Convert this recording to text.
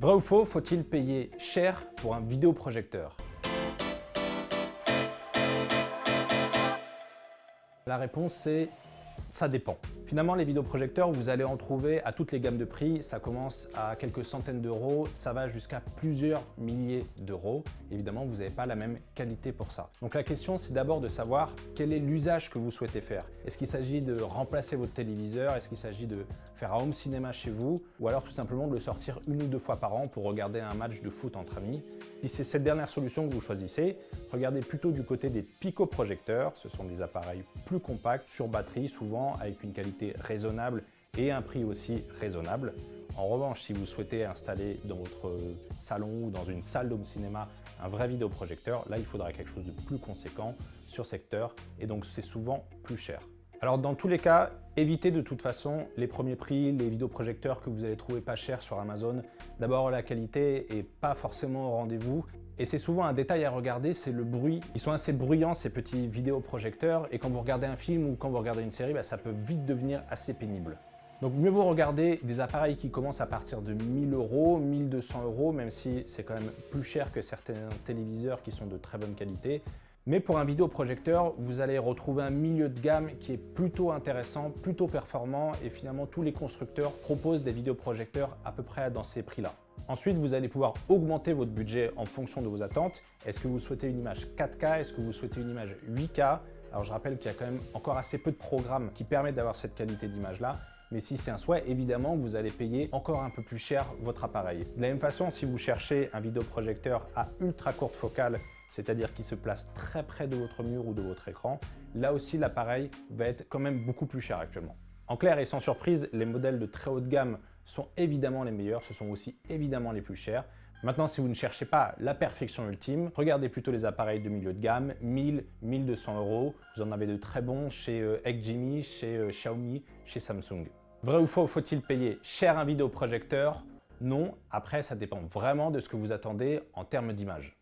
Vrai ou faux, faut-il payer cher pour un vidéoprojecteur? La réponse c'est ça dépend. Finalement, les vidéoprojecteurs, vous allez en trouver à toutes les gammes de prix. Ça commence à quelques centaines d'euros, ça va jusqu'à plusieurs milliers d'euros. Évidemment, vous n'avez pas la même qualité pour ça. Donc la question, c'est d'abord de savoir quel est l'usage que vous souhaitez faire. Est-ce qu'il s'agit de remplacer votre téléviseur? Est-ce qu'il s'agit de faire un home cinéma chez vous? Ou alors tout simplement de le sortir 1 ou 2 fois par an pour regarder un match de foot entre amis? Si c'est cette dernière solution que vous choisissez, regardez plutôt du côté des picoprojecteurs. Ce sont des appareils plus compacts, sur batterie souvent, avec une qualité raisonnable et un prix aussi raisonnable. En revanche, si vous souhaitez installer dans votre salon ou dans une salle d'home cinéma un vrai vidéoprojecteur, là il faudra quelque chose de plus conséquent sur secteur et donc c'est souvent plus cher. Alors dans tous les cas, évitez de toute façon les premiers prix, les vidéoprojecteurs que vous allez trouver pas chers sur Amazon. D'abord, la qualité n'est pas forcément au rendez-vous. Et c'est souvent un détail à regarder, c'est le bruit. Ils sont assez bruyants ces petits vidéoprojecteurs et quand vous regardez un film ou quand vous regardez une série, ça peut vite devenir assez pénible. Donc mieux vaut regarder des appareils qui commencent à partir de 1000 euros, 1200 euros, même si c'est quand même plus cher que certains téléviseurs qui sont de très bonne qualité. Mais pour un vidéoprojecteur, vous allez retrouver un milieu de gamme qui est plutôt intéressant, plutôt performant et finalement tous les constructeurs proposent des vidéoprojecteurs à peu près dans ces prix-là. Ensuite, vous allez pouvoir augmenter votre budget en fonction de vos attentes. Est-ce que vous souhaitez une image 4K? Est-ce que vous souhaitez une image 8K? Alors je rappelle qu'il y a quand même encore assez peu de programmes qui permettent d'avoir cette qualité d'image-là. Mais si c'est un souhait, évidemment, vous allez payer encore un peu plus cher votre appareil. De la même façon, si vous cherchez un vidéoprojecteur à ultra courte focale, c'est-à-dire qui se place très près de votre mur ou de votre écran, là aussi l'appareil va être quand même beaucoup plus cher actuellement. En clair et sans surprise, les modèles de très haute gamme sont évidemment les meilleurs, ce sont aussi évidemment les plus chers. Maintenant, si vous ne cherchez pas la perfection ultime, regardez plutôt les appareils de milieu de gamme, 1000, 1200 euros. Vous en avez de très bons chez Xgimi, chez Xiaomi, chez Samsung. Vrai ou faux, faut-il payer cher un vidéoprojecteur? Non, après ça dépend vraiment de ce que vous attendez en termes d'image.